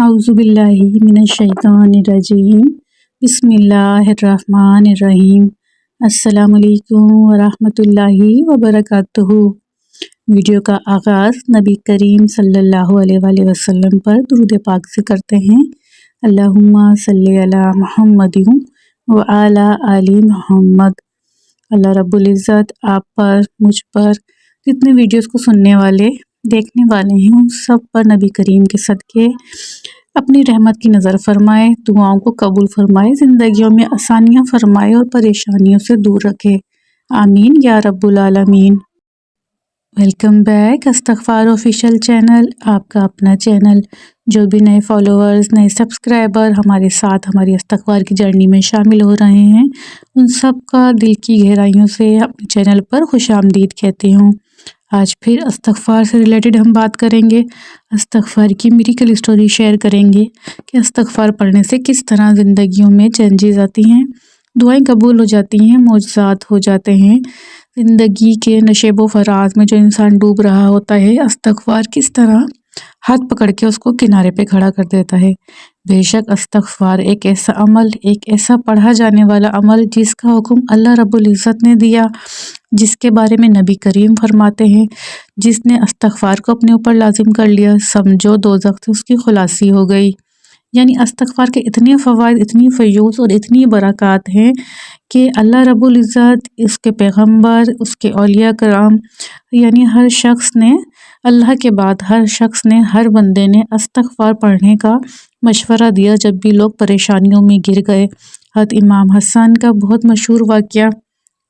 اعوذ باللہ من الشیطان الرجیم بسم اللہ الرحمن الرحیم۔ السلام علیکم ورحمۃ اللہ وبرکاتہ۔ ویڈیو کا آغاز نبی کریم صلی اللہ علیہ وآلہ وسلم پر درود پاک سے کرتے ہیں۔ اللہم صلی علی محمد وعلی آل محمد۔ اللہ رب العزت آپ پر، مجھ پر، جتنے ویڈیوز کو سننے والے دیکھنے والے ہیں ان سب پر نبی کریم کے صدقے اپنی رحمت کی نظر فرمائے، دعاؤں کو قبول فرمائے، زندگیوں میں آسانیاں فرمائے اور پریشانیوں سے دور رکھے، آمین یا رب العالمین۔ ویلکم بیک استغفار آفیشیل چینل، آپ کا اپنا چینل۔ جو بھی نئے فالوورز، نئے سبسکرائبر ہمارے ساتھ ہماری استغفار کی جرنی میں شامل ہو رہے ہیں ان سب کا دل کی گہرائیوں سے اپنے چینل پر خوش آمدید کہتی ہوں۔ آج پھر استغفار سے ریلیٹڈ ہم بات کریں گے، استغفار کی میریکل اسٹوری شیئر کریں گے کہ استغفار پڑھنے سے کس طرح زندگیوں میں چینجز آتی ہیں، دعائیں قبول ہو جاتی ہیں، معجزات ہو جاتے ہیں۔ زندگی کے نشیب و فراز میں جو انسان ڈوب رہا ہوتا ہے، استغفار کس طرح ہاتھ پکڑ کے اس کو کنارے پہ کھڑا کر دیتا ہے۔ بے شک استغفار ایک ایسا عمل، ایک ایسا پڑھا جانے والا عمل جس کا حکم اللہ رب العزت نے دیا، جس کے بارے میں نبی کریم فرماتے ہیں جس نے استغفار کو اپنے اوپر لازم کر لیا سمجھو دوزخ سے اس کی خلاصی ہو گئی۔ یعنی استغفار کے اتنے فوائد، اتنی فیوز اور اتنی برکات ہیں کہ اللہ رب العزت، اس کے پیغمبر، اس کے اولیاء کرام، یعنی ہر شخص نے، اللہ کے بعد ہر شخص نے، ہر بندے نے استغفار پڑھنے کا مشورہ دیا جب بھی لوگ پریشانیوں میں گر گئے۔ حضرت امام حسن کا بہت مشہور واقعہ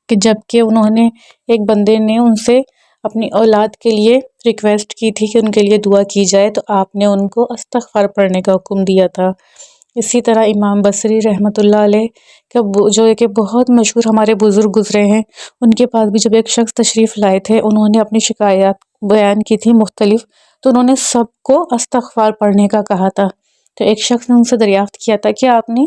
کہ جب کہ انہوں نے، ایک بندے نے ان سے اپنی اولاد کے لیے ریکویسٹ کی تھی کہ ان کے لیے دعا کی جائے تو آپ نے ان کو استغفار پڑھنے کا حکم دیا تھا۔ اسی طرح امام بصری رحمۃ اللہ علیہ کا جو کہ بہت مشہور ہمارے بزرگ گزرے ہیں، ان کے پاس بھی جب ایک شخص تشریف لائے تھے، انہوں نے اپنی شکایات بیان کی تھی مختلف، تو انہوں نے سب کو استغفار پڑھنے کا کہا تھا۔ تو ایک شخص نے ان سے دریافت کیا تھا کہ آپ نے،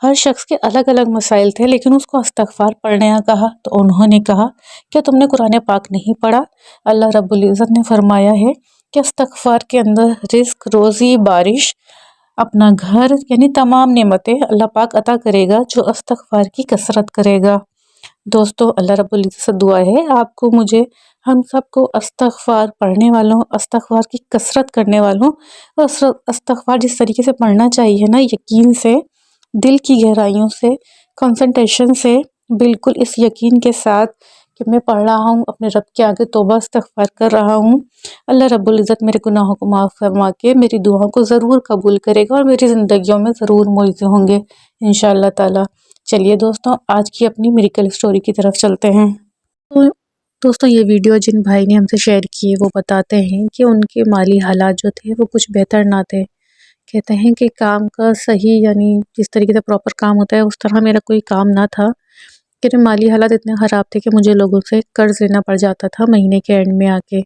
ہر شخص کے الگ الگ مسائل تھے لیکن اس کو استغفار پڑھنے کا کہا، تو انہوں نے کہا کیا تم نے قرآن پاک نہیں پڑھا؟ اللہ رب العزت نے فرمایا ہے کہ استغفار کے اندر رزق، روزی، بارش، اپنا گھر، یعنی تمام نعمتیں اللہ پاک عطا کرے گا جو استغفار کی کثرت کرے گا۔ دوستو، اللہ رب العزت سے دعا ہے آپ کو، مجھے، ہم سب کو استغفار پڑھنے والوں، استغفار کی کثرت کرنے والوں، استغفار جس طریقے سے پڑھنا چاہیے نا، یقین سے، دل کی گہرائیوں سے، کنسنٹریشن سے، بالکل اس یقین کے ساتھ کہ میں پڑھ رہا ہوں، اپنے رب کے آگے توبہ استغفار کر رہا ہوں، اللہ رب العزت میرے گناہوں کو معاف فرما کے میری دعاؤں کو ضرور قبول کرے گا اور میری زندگیوں میں ضرور معجزے ہوں گے انشاءاللہ تعالی۔ چلیے دوستوں، آج کی اپنی میریکل اسٹوری کی طرف چلتے ہیں۔ تو دوستوں، یہ ویڈیو جن بھائی نے ہم سے شیئر کی وہ بتاتے ہیں کہ ان کے مالی حالات جو تھے وہ کچھ بہتر نہ تھے۔ کہتے ہیں کہ کام کا صحیح، یعنی جس طریقے سے پراپر کام ہوتا ہے اس طرح میرا کوئی کام نہ تھا، کہ مالی حالات اتنے خراب تھے کہ مجھے لوگوں سے قرض لینا پڑ جاتا تھا مہینے کے اینڈ میں آ کے۔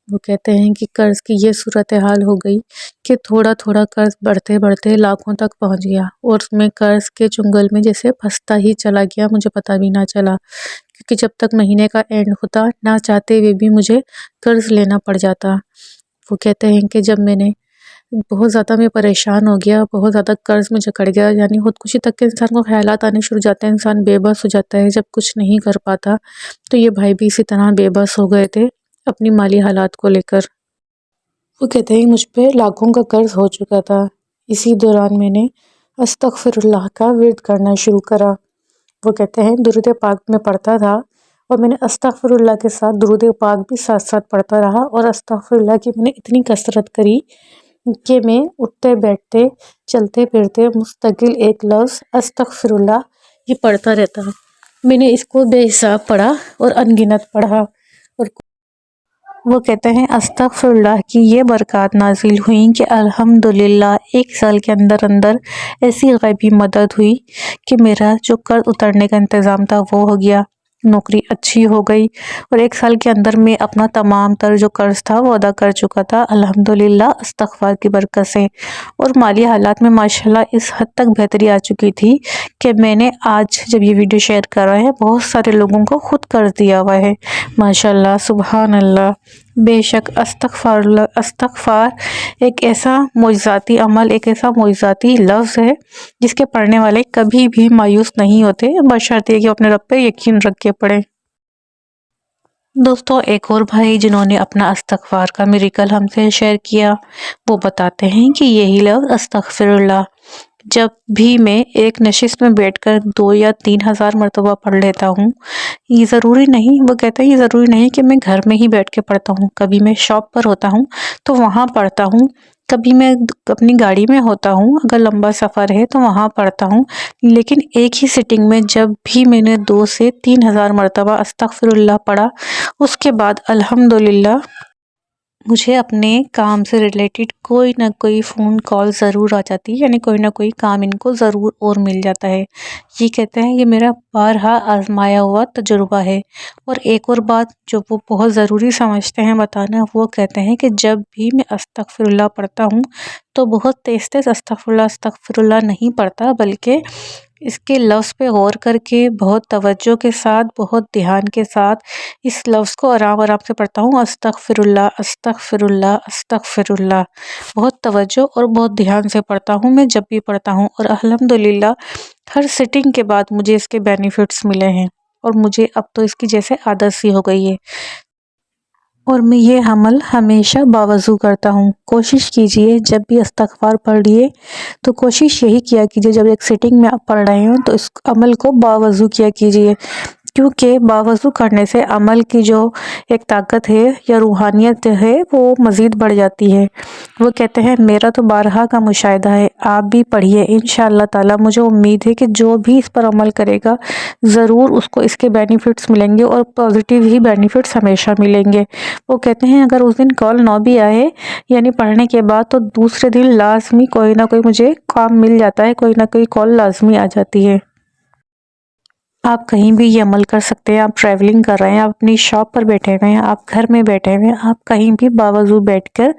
وہ کہتے ہیں کہ قرض کی یہ صورتحال ہو گئی کہ تھوڑا تھوڑا قرض بڑھتے بڑھتے لاکھوں تک پہنچ گیا، اور اس میں قرض کے چنگل میں جیسے پھنستا ہی چلا گیا، مجھے پتہ بھی نہ چلا، کیونکہ جب تک مہینے کا اینڈ ہوتا نہ چاہتے ہوئے بھی مجھے قرض لینا پڑ جاتا۔ وہ کہتے ہیں کہ جب میں نے بہت زیادہ میں پریشان ہو گیا، بہت زیادہ قرض میں جکڑ گیا، یعنی خودکشی تک کے انسان کو خیالات آنے شروع ہو جاتے ہیں، انسان بے بس ہو جاتا ہے جب کچھ نہیں کر پاتا۔ تو یہ بھائی بھی اسی طرح بے بس ہو گئے تھے اپنی مالی حالات کو لے کر۔ وہ کہتے ہیں مجھ پہ لاکھوں کا قرض ہو چکا تھا۔ اسی دوران میں نے استغفر اللہ کا ورد کرنا شروع کرا۔ وہ کہتے ہیں درود پاک میں پڑھتا تھا، اور میں نے استغفر اللہ کے ساتھ درود پاک بھی ساتھ ساتھ پڑھتا رہا، اور استغفر اللہ کی میں نے اتنی کثرت کری کہ میں اٹھتے بیٹھتے، چلتے پھرتے مستقل ایک لفظ استغفر اللہ یہ پڑھتا رہتا۔ میں نے اس کو بے حساب پڑھا اور انگنت پڑھا۔ اور وہ کہتے ہیں استغفر اللہ کی یہ برکات نازل ہوئیں کہ الحمدللہ 1 سال کے اندر اندر ایسی غیبی مدد ہوئی کہ میرا جو قرض اترنے کا انتظام تھا وہ ہو گیا، نوکری اچھی ہو گئی، اور 1 سال کے اندر میں اپنا تمام تر جو قرض تھا وہ ادا کر چکا تھا الحمدللہ استغفار کی برکت سے۔ اور مالی حالات میں ماشاءاللہ اس حد تک بہتری آ چکی تھی کہ میں نے آج جب یہ ویڈیو شیئر کر رہا ہے بہت سارے لوگوں کو خود قرض دیا ہوا ہے، ماشاءاللہ، سبحان اللہ۔ بے شک استغفار ایک ایسا معجزاتی عمل، ایک ایسا معجزاتی لفظ ہے جس کے پڑھنے والے کبھی بھی مایوس نہیں ہوتے، بشرطیکہ کہ اپنے رب پہ یقین رکھ کے پڑھیں۔ دوستو، ایک اور بھائی جنہوں نے اپنا استغفار کا میریکل ہم سے شیئر کیا، وہ بتاتے ہیں کہ یہی لفظ استغفر اللہ جب بھی میں ایک نشست میں بیٹھ کر 2 یا 3 ہزار مرتبہ پڑھ لیتا ہوں، یہ ضروری نہیں، وہ کہتے ہیں یہ ضروری نہیں کہ میں گھر میں ہی بیٹھ کے پڑھتا ہوں، کبھی میں شاپ پر ہوتا ہوں تو وہاں پڑھتا ہوں، کبھی میں اپنی گاڑی میں ہوتا ہوں، اگر لمبا سفر ہے تو وہاں پڑھتا ہوں، لیکن ایک ہی سٹنگ میں جب بھی میں نے 2 سے 3 ہزار مرتبہ استغفر اللہ پڑھا، اس کے بعد الحمدللہ مجھے اپنے کام سے ریلیٹڈ کوئی نہ کوئی فون کال ضرور آ جاتی ہے، یعنی کوئی نہ کوئی کام ان کو ضرور اور مل جاتا ہے۔ یہ کہتے ہیں یہ میرا بارہا آزمایا ہوا تجربہ ہے۔ اور ایک اور بات جو وہ بہت ضروری سمجھتے ہیں بتانا، وہ کہتے ہیں کہ جب بھی میں استغفر اللہ پڑھتا ہوں تو بہت تیز تیز استغفر اللہ نہیں پڑھتا، بلکہ اس کے لفظ پہ غور کر کے بہت توجہ کے ساتھ، بہت دھیان کے ساتھ اس لفظ کو آرام آرام سے پڑھتا ہوں، استغفر اللہ استغفر اللہ استغفر اللہ، بہت توجہ اور بہت دھیان سے پڑھتا ہوں میں جب بھی پڑھتا ہوں، اور الحمدللہ ہر سٹنگ کے بعد مجھے اس کے بینیفٹس ملے ہیں، اور مجھے اب تو اس کی جیسے عادت سی ہو گئی ہے، اور میں یہ عمل ہمیشہ باوضو کرتا ہوں۔ کوشش کیجئے جب بھی استغفار پڑھ لیے تو کوشش یہی کیا کیجئے جب ایک سٹنگ میں آپ پڑھ رہے ہوں تو اس عمل کو باوضو کیا کیجئے، کیونکہ باوضو کرنے سے عمل کی جو ایک طاقت ہے یا روحانیت ہے وہ مزید بڑھ جاتی ہے۔ وہ کہتے ہیں میرا تو بارہا کا مشاہدہ ہے، آپ بھی پڑھیے، انشاءاللہ تعالی مجھے امید ہے کہ جو بھی اس پر عمل کرے گا ضرور اس کو اس کے بینیفٹس ملیں گے، اور پازیٹیو ہی بینیفٹس ہمیشہ ملیں گے۔ وہ کہتے ہیں اگر اس دن کال نہ بھی آئے یعنی پڑھنے کے بعد، تو دوسرے دن لازمی کوئی نہ کوئی مجھے کام مل جاتا ہے، کوئی نہ کوئی کال لازمی آ جاتی ہے۔ آپ کہیں بھی یہ عمل کر سکتے ہیں، آپ ٹریولنگ کر رہے ہیں، آپ اپنی شاپ پر بیٹھے ہوئے ہیں، آپ گھر میں بیٹھے ہوئے ہیں، آپ کہیں بھی باوضو بیٹھ کر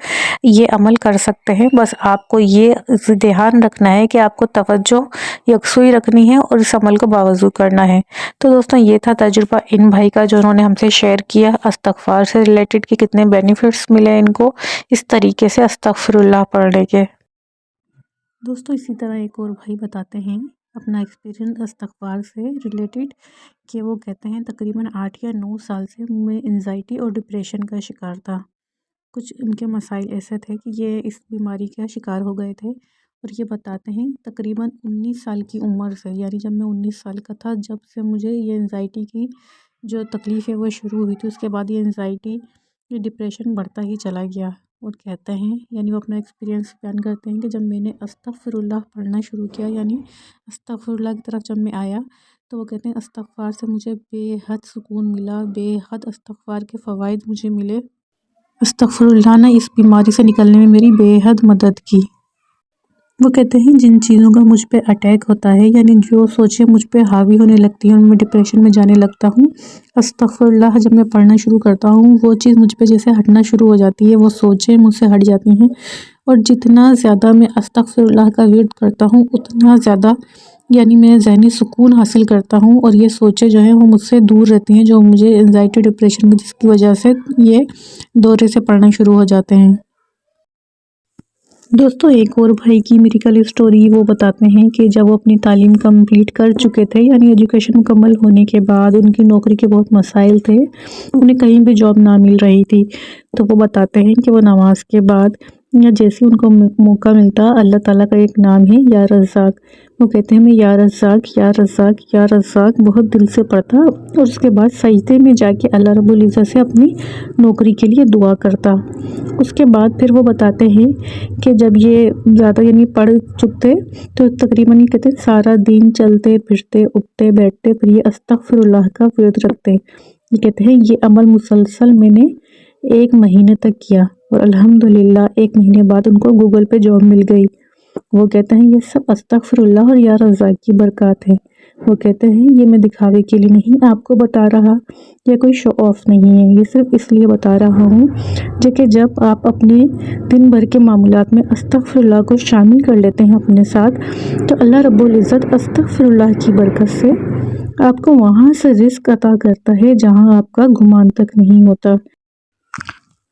یہ عمل کر سکتے ہیں۔ بس آپ کو یہ دھیان رکھنا ہے کہ آپ کو توجہ یکسوئی رکھنی ہے اور اس عمل کو باوضو کرنا ہے۔ تو دوستوں، یہ تھا تجربہ ان بھائی کا جو انہوں نے ہم سے شیئر کیا استغفار سے ریلیٹڈ کہ کتنے بینیفٹس ملے ان کو اس طریقے سے استغفر اللہ پڑھنے کے۔ دوستو، اسی طرح ایک اور بھائی بتاتے ہیں اپنا ایکسپیرینس استغفار سے ریلیٹڈ کہ وہ کہتے ہیں تقریباً 8 یا 9 سال سے میں انزائٹی اور ڈپریشن کا شکار تھا۔ کچھ ان کے مسائل ایسے تھے کہ یہ اس بیماری کا شکار ہو گئے تھے، اور یہ بتاتے ہیں تقریباً 19 سال کی عمر سے، یعنی جب میں 19 سال کا تھا جب سے مجھے یہ انزائٹی کی جو تکلیف ہے وہ شروع ہوئی تھی، اس کے بعد یہ انزائٹی یہ ڈپریشن بڑھتا ہی چلا گیا۔ اور کہتے ہیں یعنی وہ اپنا ایکسپیرینس بیان کرتے ہیں کہ جب میں نے استغفر اللہ پڑھنا شروع کیا، یعنی استغفر اللہ کی طرف جب میں آیا، تو وہ کہتے ہیں استغفار سے مجھے بے حد سکون ملا، بے حد استغفار کے فوائد مجھے ملے۔ استغفر اللہ نے اس بیماری سے نکلنے میں میری بے حد مدد کی۔ وہ کہتے ہیں جن چیزوں کا مجھ پہ اٹیک ہوتا ہے، یعنی جو سوچیں مجھ پہ حاوی ہونے لگتی ہیں، میں ڈپریشن میں جانے لگتا ہوں، استغفر اللہ جب میں پڑھنا شروع کرتا ہوں وہ چیز مجھ پہ جیسے ہٹنا شروع ہو جاتی ہے، وہ سوچیں مجھ سے ہٹ جاتی ہیں، اور جتنا زیادہ میں استغفر اللہ کا ورد کرتا ہوں اتنا زیادہ یعنی میں ذہنی سکون حاصل کرتا ہوں، اور یہ سوچیں جو ہیں وہ مجھ سے دور رہتی ہیں جو مجھے انزائٹی ڈپریشن میں جس کی وجہ سے یہ دورے سے پڑھنا شروع ہو جاتے ہیں۔ دوستو، ایک اور بھائی کی میریکل اسٹوری وہ بتاتے ہیں کہ جب وہ اپنی تعلیم کمپلیٹ کر چکے تھے، یعنی ایجوکیشن مکمل ہونے کے بعد ان کی نوکری کے بہت مسائل تھے، انہیں کہیں بھی جاب نہ مل رہی تھی، تو وہ بتاتے ہیں کہ وہ نماز کے بعد یا جیسے ان کو موقع ملتا اللہ تعالیٰ کا ایک نام ہے یا رزاق، وہ کہتے ہیں میں یا رزاق یا رزاق یا رزاق بہت دل سے پڑھتا، اور اس کے بعد سجدے میں جا کے اللہ رب العزت سے اپنی نوکری کے لیے دعا کرتا۔ اس کے بعد پھر وہ بتاتے ہیں کہ جب یہ زیادہ یعنی پڑھ چکتے تو تقریباً یہ کہتے ہیں سارا دن چلتے پھرتے اٹھتے بیٹھتے پھر یہ استغفر اللہ کا ورد رکھتے۔ یہ کہتے ہیں یہ عمل مسلسل میں نے 1 مہینے تک کیا، اور الحمدللہ 1 مہینے بعد ان کو گوگل پہ جاب مل گئی۔ وہ کہتے ہیں یہ سب استغفر اللہ اور یا رزاق کی برکات ہے۔ وہ کہتے ہیں یہ میں دکھاوے کے لیے نہیں آپ کو بتا رہا، یہ کوئی شو آف نہیں ہے، یہ صرف اس لیے بتا رہا ہوں کہ جب آپ اپنے دن بھر کے معمولات میں استغفر اللہ کو شامل کر لیتے ہیں اپنے ساتھ، تو اللہ رب العزت استغفر اللہ کی برکت سے آپ کو وہاں سے رزق عطا کرتا ہے جہاں آپ کا گمان تک نہیں ہوتا۔